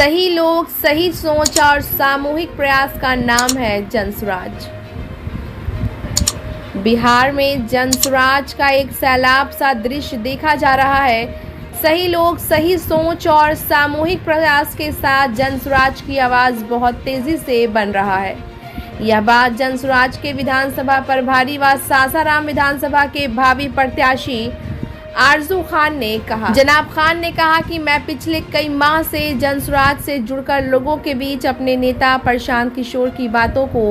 सही लोग, सही सोच और सामूहिक प्रयास का नाम है जनसुराज। बिहार में जनसुराज का एक सैलाब सा दृश्य देखा जा रहा है। सही लोग, सही सोच और सामूहिक प्रयास के साथ जनसुराज की आवाज़ बहुत तेज़ी से बन रहा है। यह बात जनसुराज के विधानसभा प्रभारी व सासाराम विधानसभा के भावी प्रत्याशी आरजू खान ने कहा। जनाब खान ने कहा कि मैं पिछले कई माह से जनसुराज से जुड़कर लोगों के बीच अपने नेता प्रशांत किशोर की बातों को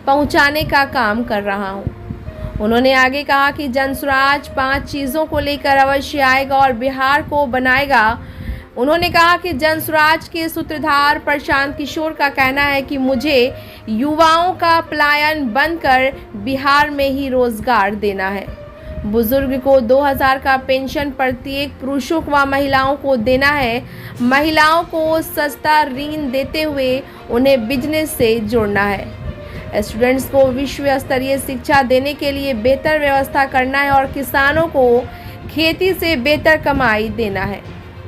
पहुंचाने का काम कर रहा हूं। उन्होंने आगे कहा कि जनसुराज 5 चीज़ों को लेकर अवश्य आएगा और बिहार को बनाएगा। उन्होंने कहा कि जनसुराज के सूत्रधार प्रशांत किशोर का कहना है कि मुझे युवाओं का पलायन बंद कर बिहार में ही रोजगार देना है। बुजुर्ग को 2000 का पेंशन प्रत्येक पुरुषों व महिलाओं को देना है। महिलाओं को सस्ता ऋण देते हुए उन्हें बिजनेस से जोड़ना है। स्टूडेंट्स को विश्व स्तरीय शिक्षा देने के लिए बेहतर व्यवस्था करना है और किसानों को खेती से बेहतर कमाई देना है।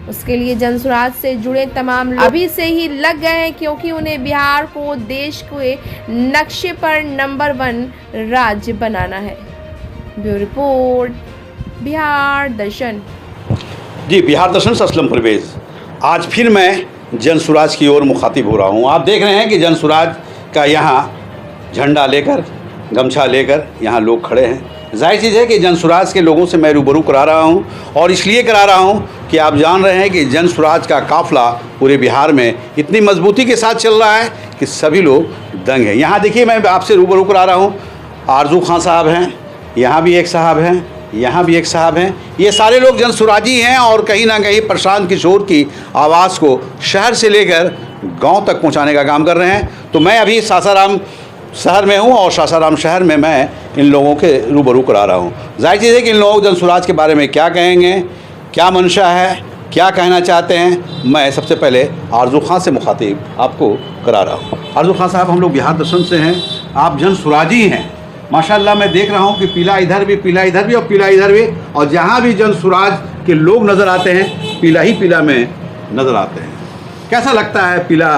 उसके लिए जनसुराज से जुड़े तमाम लोग अभी से ही लग गए हैं, क्योंकि उन्हें बिहार को देश के नक्शे पर नंबर 1 राज्य बनाना है। ब्यूरो रिपोर्ट, बिहार दर्शन। जी, बिहार दर्शन से असलम परवेज। आज फिर मैं जनसुराज की ओर मुखातिब हो रहा हूँ। आप देख रहे हैं कि जनसुराज का यहाँ झंडा लेकर, गमछा लेकर यहाँ लोग खड़े हैं। जाहिर चीज़ है कि जनसुराज के लोगों से मैं रूबरू करा रहा हूँ, और इसलिए करा रहा हूँ कि आप जान रहे हैं कि जनसुराज का काफ़िला पूरे बिहार में इतनी मजबूती के साथ चल रहा है कि सभी लोग दंग हैं। यहाँ देखिए, मैं आपसे रूबरू करा रहा हूँ। आरजू खान साहब हैं, यहाँ भी एक साहब हैं, यहाँ भी एक साहब हैं। ये सारे लोग जनसुराजी हैं और कहीं ना कहीं प्रशांत किशोर की आवाज़ को शहर से लेकर गांव तक पहुंचाने का काम कर रहे हैं। तो मैं अभी सासाराम शहर में हूं और सासाराम शहर में मैं इन लोगों के रूबरू करा रहा हूं। जाहिर चीज़ है कि इन लोग जनसुराज के बारे में क्या कहेंगे, क्या मंशा है, क्या कहना चाहते हैं। मैं सबसे पहले आरजू खान से मुखातिब आपको करा रहा हूँ। आरजू खान साहब, हम लोग बिहार दर्शन से हैं, आप जनसुराजी हैं। माशाल्लाह मैं देख रहा हूँ कि पीला इधर भी, पीला इधर भी और पीला इधर भी, और जहाँ भी जनसुराज के लोग नज़र आते हैं पीला ही पीला में नज़र आते हैं। कैसा लगता है पीला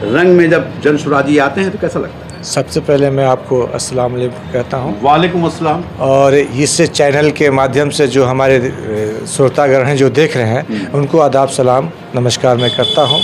रंग में जब जनसुराजी आते हैं तो कैसा लगता है? सबसे पहले मैं आपको अस्सलाम वालेकुम कहता हूँ। वालेकुम अस्सलाम। और इस चैनल के माध्यम से जो हमारे श्रोतागण हैं जो देख रहे हैं उनको आदाब सलाम नमस्कार मैं करता हूँ।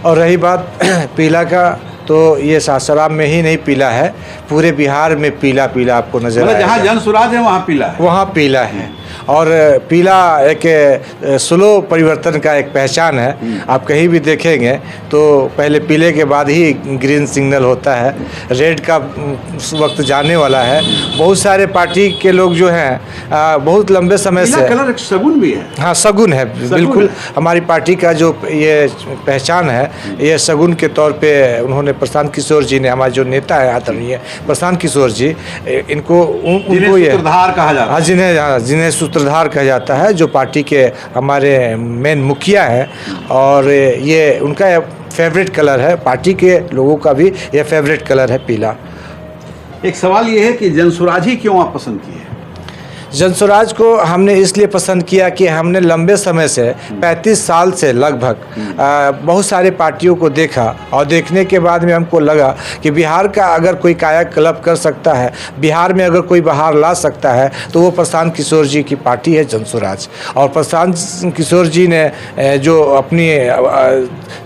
और रही बात पीला का, तो ये सासाराम में ही नहीं पीला है, पूरे बिहार में पीला पीला आपको नजर आएगा। जहाँ जनसुराज है वहाँ पीला है, वहाँ पीला है। और पीला एक स्लो परिवर्तन का एक पहचान है। आप कहीं भी देखेंगे तो पहले पीले के बाद ही ग्रीन सिग्नल होता है, रेड का वक्त जाने वाला है। बहुत सारे पार्टी के लोग जो हैं बहुत लंबे समय से, कलर एक शगुन भी है। हाँ, शगुन है बिल्कुल। हमारी पार्टी का जो ये पहचान है, ये शगुन के तौर पे उन्होंने प्रशांत किशोर जी ने, हमारे जो नेता है आदरणीय प्रशांत किशोर जी, उनको ये सूत्रधार कहा जाता है। जिन्हें सूत्रधार कहा जाता है, जो पार्टी के हमारे मेन मुखिया हैं। और ये उनका फेवरेट कलर है, पार्टी के लोगों का भी ये फेवरेट कलर है पीला। एक सवाल ये है कि जनसुराज ही क्यों आप पसंद किए? जनसुराज को हमने इसलिए पसंद किया कि हमने लंबे समय से 35 साल से लगभग बहुत सारे पार्टियों को देखा, और देखने के बाद में हमको लगा कि बिहार का अगर कोई कायाकल्प कर सकता है, बिहार में अगर कोई बहार ला सकता है, तो वो प्रशांत किशोर जी की पार्टी है जनसुराज। और प्रशांत किशोर जी ने जो अपनी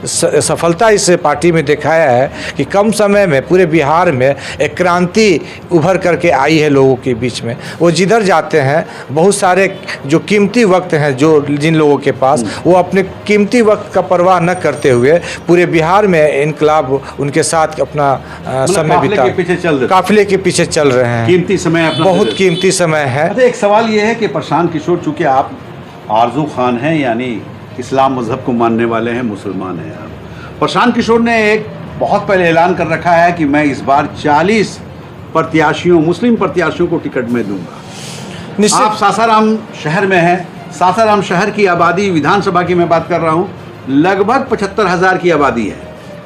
सफलता इस पार्टी में दिखाया है कि कम समय में पूरे बिहार में एक क्रांति उभर करके आई है लोगों के बीच में। वो जिधर जाते हैं, बहुत सारे जो कीमती वक्त हैं जो जिन लोगों के पास, वो अपने कीमती वक्त का परवाह न करते हुए पूरे बिहार में इनकलाब उनके साथ अपना समय बिता, काफिले के पीछे चल रहे हैं। कीमती समय अपना, बहुत कीमती समय है। एक सवाल ये है कि प्रशांत किशोर, चूँकि आप आरजू खान हैं, यानी इस्लाम मजहब को मानने वाले हैं, मुसलमान हैं आप। प्रशांत किशोर ने एक बहुत पहले ऐलान कर रखा है कि मैं इस बार 40 प्रत्याशियों, मुस्लिम प्रत्याशियों को टिकट में दूंगा। आप सासाराम शहर में हैं। सासाराम शहर की आबादी, विधानसभा की मैं बात कर रहा हूँ, लगभग 75,000 की आबादी है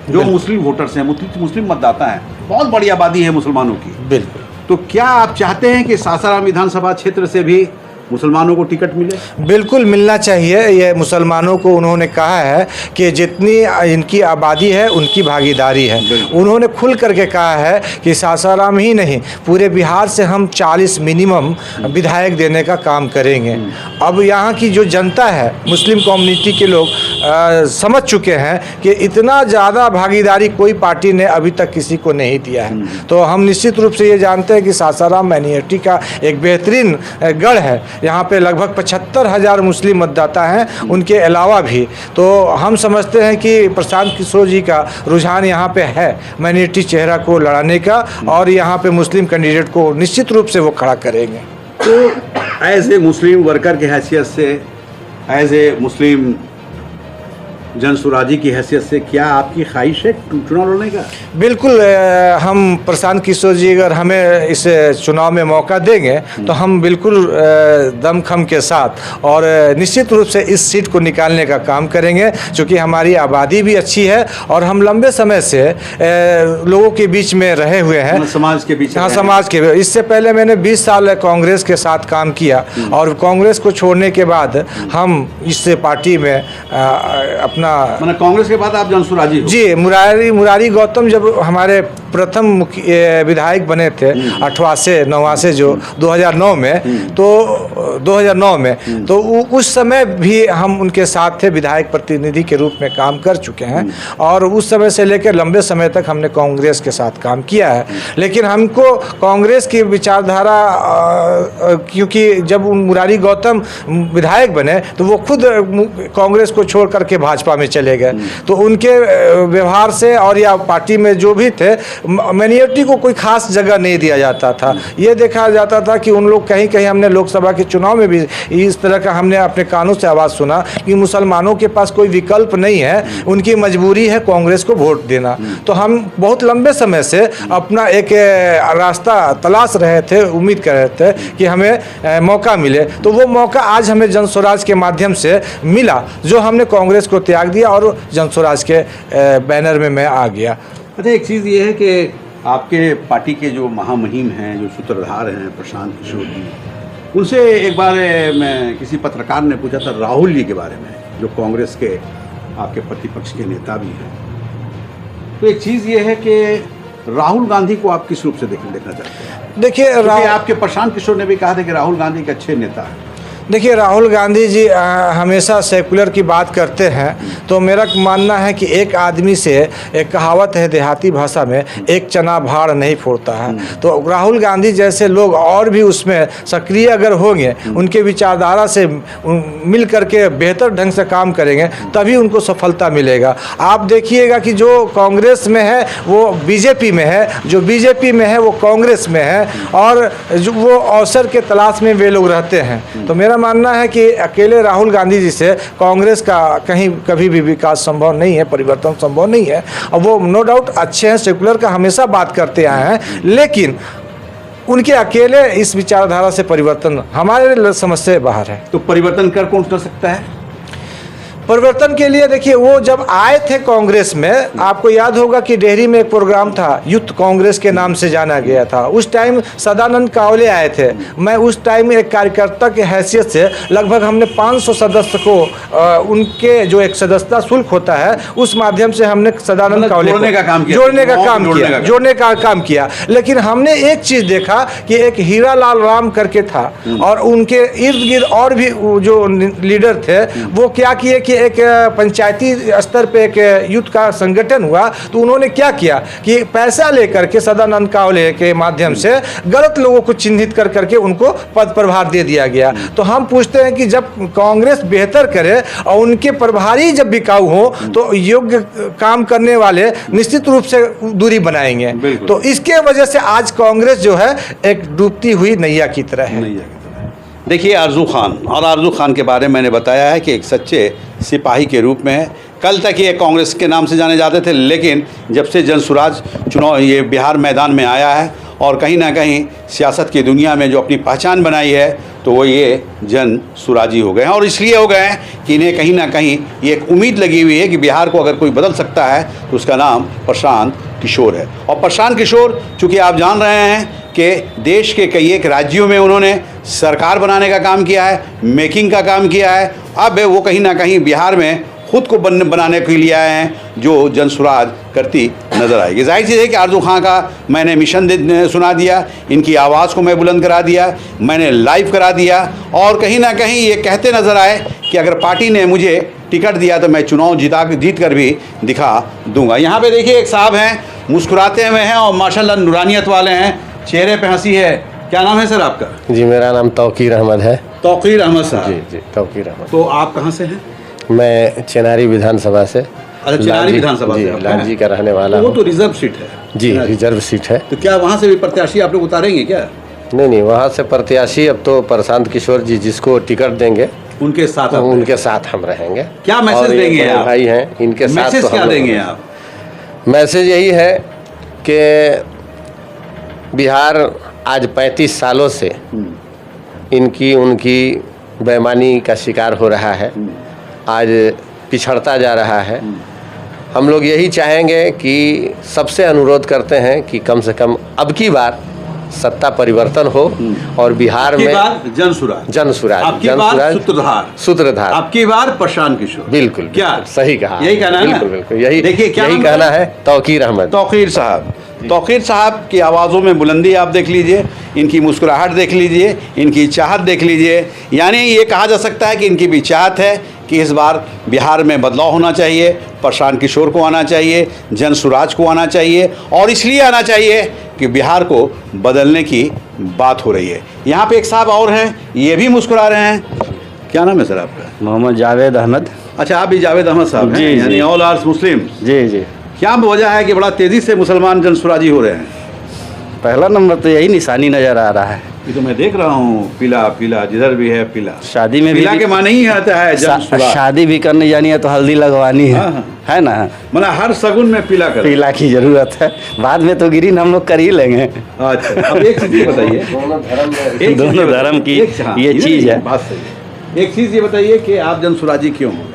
जो मुस्लिम वोटर्स हैं, मुस्लिम मतदाता हैं। बहुत बड़ी आबादी है मुसलमानों की। बिल्कुल। तो क्या आप चाहते हैं कि सासाराम विधानसभा क्षेत्र से भी मुसलमानों को टिकट मिले? बिल्कुल मिलना चाहिए। ये मुसलमानों को उन्होंने कहा है कि जितनी इनकी आबादी है उनकी भागीदारी है। उन्होंने खुल करके कहा है कि सासाराम ही नहीं पूरे बिहार से हम 40 मिनिमम विधायक देने का काम करेंगे। अब यहाँ की जो जनता है, मुस्लिम कम्युनिटी के लोग समझ चुके हैं कि इतना ज़्यादा भागीदारी कोई पार्टी ने अभी तक किसी को नहीं दिया है। तो हम निश्चित रूप से ये जानते हैं कि सासाराम माइनॉरिटी का एक बेहतरीन गढ़ है। यहाँ पे लगभग 75,000 मुस्लिम मतदाता हैं, उनके अलावा भी। तो हम समझते हैं कि प्रशांत किशोर जी का रुझान यहाँ पे है माइनॉरिटी चेहरा को लड़ाने का, और यहाँ पे मुस्लिम कैंडिडेट को निश्चित रूप से वो खड़ा करेंगे। तो एज ए मुस्लिम वर्कर की हैसियत से, एज ए मुस्लिम जनसुराजी की हैसियत से, क्या आपकी ख्वाहिश है चुनाव लड़ने का? बिल्कुल। हम प्रशांत किशोर जी अगर हमें इस चुनाव में मौका देंगे तो हम बिल्कुल दमखम के साथ और निश्चित रूप से इस सीट को निकालने का काम करेंगे, क्योंकि हमारी आबादी भी अच्छी है और हम लंबे समय से लोगों के बीच में रहे हुए हैं, समाज के बीच। हाँ, समाज के। इससे पहले मैंने 20 साल कांग्रेस के साथ काम किया और कांग्रेस को छोड़ने के बाद हम इस पार्टी में अपना कांग्रेस के बाद आप जनसुराजी हो? जी, मुरारी गौतम जब हमारे प्रथम विधायक बने थे 88-89 जो 2009 में, तो 2009 में तो उस समय भी हम उनके साथ थे, विधायक प्रतिनिधि के रूप में काम कर चुके हैं। और उस समय से लेकर लंबे समय तक हमने कांग्रेस के साथ काम किया है। लेकिन हमको कांग्रेस की विचारधारा, क्योंकि जब मुरारी गौतम विधायक बने तो वो खुद कांग्रेस को छोड़ करके भाजपा में चले गए, तो उनके व्यवहार से और या पार्टी में जो भी थे, माइनॉरिटी को कोई खास जगह नहीं दिया जाता था। ये देखा जाता था कि उन लोग कहीं कहीं, हमने लोकसभा के चुनाव में भी इस तरह का हमने अपने कानों से आवाज़ सुना कि मुसलमानों के पास कोई विकल्प नहीं है, उनकी मजबूरी है कांग्रेस को वोट देना। तो हम बहुत लंबे समय से अपना एक रास्ता तलाश रहे थे, उम्मीद कर रहे थे कि हमें मौका मिले। तो वो मौका आज हमें जनस्वराज के माध्यम से मिला, जो हमने कांग्रेस को त्याग दिया और जनस्वराज के बैनर में मैं आ गया। अच्छा, एक चीज़ ये है कि आपके पार्टी के जो महामहिम हैं, जो सूत्रधार हैं प्रशांत किशोर जी, उनसे एक बार मैं किसी पत्रकार ने पूछा था राहुल जी के बारे में, जो कांग्रेस के आपके प्रतिपक्ष के नेता भी हैं। तो एक चीज़ ये है कि राहुल गांधी को आप किस रूप से देखना चाहते हैं? देखिए, आपके प्रशांत किशोर ने भी कहा था कि राहुल गांधी के अच्छे नेता हैं। देखिए, राहुल गांधी जी हमेशा सेकुलर की बात करते हैं। तो मेरा मानना है कि एक आदमी से, एक कहावत है देहाती भाषा में, एक चना भाड़ नहीं फोड़ता है। तो राहुल गांधी जैसे लोग और भी उसमें सक्रिय अगर होंगे, उनके विचारधारा से मिल करके बेहतर ढंग से काम करेंगे, तभी उनको सफलता मिलेगा। आप देखिएगा कि जो कांग्रेस में है वो बीजेपी में है, जो बीजेपी में है वो कांग्रेस में है, और जो वो अवसर के तलाश में वे लोग रहते हैं। तो मेरा मानना है कि अकेले राहुल गांधी जी से कांग्रेस का कहीं कभी भी विकास संभव नहीं है, परिवर्तन संभव नहीं है। और वो नो डाउट अच्छे हैं, सेकुलर का हमेशा बात करते आए हैं, लेकिन उनके अकेले इस विचारधारा से परिवर्तन हमारे समझ से बाहर है। तो परिवर्तन कर कौन सकता है? परिवर्तन के लिए देखिए, वो जब आए थे कांग्रेस में, आपको याद होगा कि डेहरी में एक प्रोग्राम था, यूथ कांग्रेस के नाम से जाना गया था। उस टाइम सदानंद कावले आए थे। मैं उस टाइम एक कार्यकर्ता की हैसियत से लगभग हमने 500 सदस्य को उनके जो एक सदस्यता शुल्क होता है, उस माध्यम से हमने सदानंद कावले जोड़ने का काम किया। लेकिन हमने एक चीज़ देखा कि एक हीरा लाल राम करके था, और उनके इर्द गिर्द और भी जो लीडर थे, वो क्या किए कि एक पंचायती स्तर पे एक यूथ का संगठन हुआ। तो उन्होंने क्या किया कि पैसा लेकर के सदानंद कावले के माध्यम से गलत लोगों को चिन्हित कर करके उनको पद प्रभार दे दिया गया। तो हम पूछते हैं कि जब कांग्रेस बेहतर करे और उनके प्रभारी जब बिकाऊ हो, तो योग्य काम करने वाले निश्चित रूप से दूरी बनाएंगे। तो इसके वजह से आज कांग्रेस जो है एक डूबती हुई नैया की तरह है। देखिए, आरजू खान, और आरजू खान के बारे में मैंने बताया है कि एक सच्चे सिपाही के रूप में है। कल तक ये कांग्रेस के नाम से जाने जाते थे, लेकिन जब से जनसुराज चुनाव ये बिहार मैदान में आया है और कहीं ना कहीं सियासत की दुनिया में जो अपनी पहचान बनाई है, तो वो ये जनसुराजी हो गए हैं। और इसलिए हो गए हैं कि इन्हें कहीं ना कहीं ये एक उम्मीद लगी हुई है कि बिहार को अगर कोई बदल सकता है तो उसका नाम प्रशांत किशोर है। और प्रशांत किशोर, चूँकि आप जान रहे हैं कि देश के कई एक राज्यों में उन्होंने सरकार बनाने का काम किया है, मेकिंग का काम किया है। अब वो कहीं ना कहीं बिहार में खुद को बनाने के लिए आए हैं, जो जनसुराज करती नज़र आएगी। जाहिर चीज़ है कि आरजू खां का मैंने मिशन सुना दिया, इनकी आवाज़ को मैं बुलंद करा दिया, मैंने लाइव करा दिया, और कहीं ना कहीं ये कहते नज़र आए कि अगर पार्टी ने मुझे टिकट दिया तो मैं चुनाव जीत कर भी दिखा दूंगा। यहाँ पे देखिए एक साहब हैं, मुस्कुराते हुए हैं और माशाल्लाह नूरानियत वाले हैं, चेहरे पे हंसी है। क्या नाम है सर आपका? जी, मेरा नाम तौकीर अहमद है। तौकीर अहमद साहब। जी जी, तौकीर अहमद। तो आप कहाँ से हैं? मैं चेनारी विधानसभा से। अच्छा, चेनारी विधानसभा से आप हैं? लालजी का रहने वाला वो हूँ। तो रिजर्व सीट है। जी, रिजर्व सीट है। तो क्या वहाँ से भी प्रत्याशी आप लोग उतारेंगे क्या? नहीं, वहाँ से प्रत्याशी अब तो प्रशांत किशोर जी जिसको टिकट देंगे उनके साथ आप उनके साथ हम रहेंगे। क्या मैसेज देंगे आप? भाई हैं, इनके साथ मैसेज क्या देंगे आप? मैसेज यही है कि बिहार आज 35 सालों से इनकी उनकी बेईमानी का शिकार हो रहा है, आज पिछड़ता जा रहा है। हम लोग यही चाहेंगे कि सबसे अनुरोध करते हैं कि कम से कम अब की बार सत्ता परिवर्तन हो और बिहार में जनसुराज सूत्रधार आपकी बार प्रशांत किशोर। बिल्कुल, क्या सही कहा? यही कहना है? बिल्कुल, यही देखिए क्या यही कहना है। तौकीर अहमद। तौकीर साहब, तौकीर साहब की आवाज़ों में बुलंदी आप देख लीजिए, इनकी मुस्कुराहट देख लीजिए, इनकी चाहत देख लीजिए। यानी ये कहा जा सकता है कि इनकी भी चाहत है कि इस बार बिहार में बदलाव होना चाहिए, प्रशांत किशोर को आना चाहिए, जनसुराज को आना चाहिए, और इसलिए आना चाहिए कि बिहार को बदलने की बात हो रही है। यहाँ पे एक साहब और हैं, ये भी मुस्कुरा रहे हैं। क्या नाम है सर आपका? मोहम्मद जावेद अहमद। अच्छा, आप भी जावेद अहमद साहब हैं, जी, यानी ऑल आर्स मुस्लिम। जी जी। क्या वजह है कि बड़ा तेज़ी से मुसलमान जनसुराजी हो रहे हैं? पहला नंबर तो यही निशानी नज़र आ रहा है। ये तो मैं देख रहा हूँ, पीला पीला जिधर भी है पीला। शादी में पीला के माने ही आता है जनसुराज। शादी भी करने जानी है तो हल्दी लगवानी है। हाँ। है ना? मतलब हर सगुन में पीला कर। पीला की जरूरत है, बाद में तो गिरीन हम लोग कर ही लेंगे। अच्छा, अब एक चीज़ बताइए, दोनों धर्म की ये चीज़ है। बात सही है। एक चीज़ ये बताइए कि आप जनसुराजी क्यों हो गए?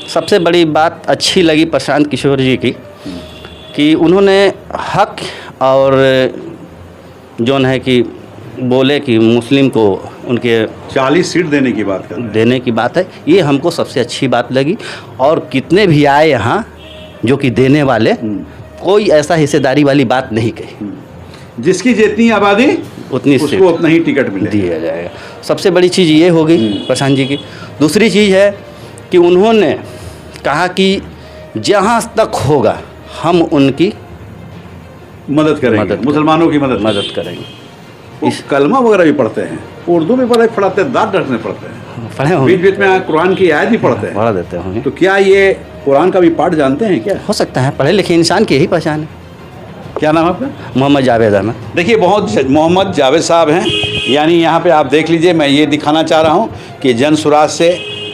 सबसे बड़ी बात अच्छी लगी प्रशांत किशोर जी की कि उन्होंने हक और जोन है कि बोले कि मुस्लिम को उनके 40 सीट देने की बात कर रहे हैं। देने की बात है, ये हमको सबसे अच्छी बात लगी। और कितने भी आए यहाँ जो कि देने वाले, कोई ऐसा हिस्सेदारी वाली बात नहीं कही। जिसकी जितनी आबादी उतनी उसको उतना ही टिकट मिले दिया जाएगा। सबसे बड़ी चीज़ ये होगी प्रशांत जी की। दूसरी चीज़ है कि उन्होंने कहा कि जहाँ तक होगा हम उनकी मदद करेंगे, मुसलमानों की मदद करेंगे। इस कलमा वगैरह भी पढ़ते हैं, उर्दू में पढ़ाते हैं, दांत रखने पड़ते हैं, पढ़े होंगे, बीच बीच में कुरान की आयत भी पढ़ते हैं, पढ़ा देते होंगे। तो क्या ये कुरान का भी पाठ जानते हैं क्या? हो सकता है, पढ़े लिखे इंसान की यही पहचान है। क्या नाम है आपका? मोहम्मद जावेद अहमद। देखिए, मोहम्मद जावेद साहब हैं, यानी यहाँ पे आप देख लीजिए। मैं ये दिखाना चाह रहा हूँ कि जनसुराज से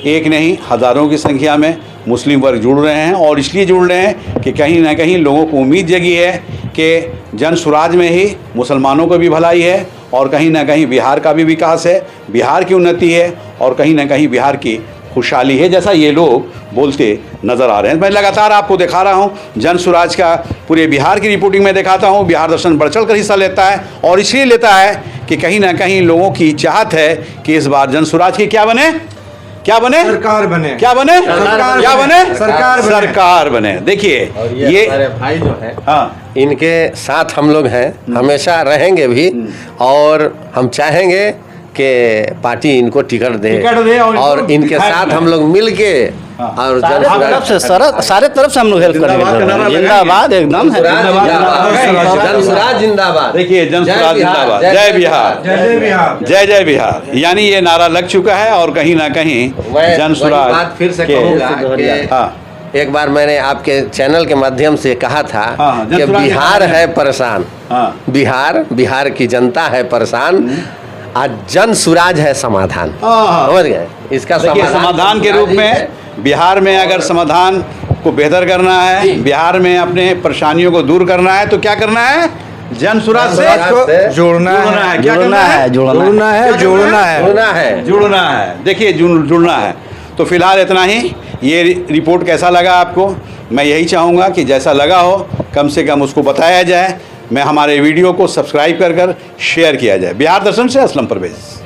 एक नहीं हज़ारों की संख्या में मुस्लिम वर्ग जुड़ रहे हैं, और इसलिए जुड़ रहे हैं कि कहीं ना कहीं लोगों को उम्मीद जगी है कि जनसुराज में ही मुसलमानों को भी भलाई है, और कहीं ना कहीं बिहार का भी विकास है, बिहार की उन्नति है, और कहीं ना कहीं बिहार की खुशहाली है, जैसा ये लोग बोलते नज़र आ रहे हैं। मैं लगातार आपको दिखा रहा हूँ जनसुराज का पूरे बिहार की रिपोर्टिंग में दिखाता हूँ। बिहार दर्शन बढ़ चढ़ कर हिस्सा लेता है, और इसलिए लेता है कि कहीं ना कहीं लोगों की चाहत है कि इस बार जनसुराज की क्या बने, सरकार बने, क्या बने, क्या बने, सरकार बने। देखिए, ये हमारे भाई जो हैं, हाँ, इनके साथ हम लोग हैं, हमेशा रहेंगे भी, और हम चाहेंगे कि पार्टी इनको टिकट दे और इनके साथ हम लोग मिल के और सारे तरफ से हम लोग हेल्प करेंगे। जिंदाबाद, एकदम जनसुराज जिंदाबाद। देखिए, जनसुराज जिंदाबाद, जय बिहार, जय जय बिहार, यानी ये नारा लग चुका है। और कहीं ना कहीं जनसुराज बात फिर से कहूँगा कि एक बार मैंने आपके चैनल के माध्यम से कहा था कि बिहार है परेशान, बिहार की जनता है परेशान, आज जनसुराज है समाधान। समझ गए? इसका समाधान के रूप में बिहार में अगर समाधान को बेहतर करना है, बिहार में अपने परेशानियों को दूर करना है, तो क्या करना है? जनसुराज से जोड़ना है, क्या करना है? जुड़ना है। देखिए, जुड़ना है। तो फिलहाल इतना ही। ये रिपोर्ट कैसा लगा आपको? मैं यही चाहूँगा कि जैसा लगा हो कम से कम उसको बताया जाए, मैं हमारे वीडियो को सब्सक्राइब कर शेयर किया जाए। बिहार दर्शन से असलम परवेज़।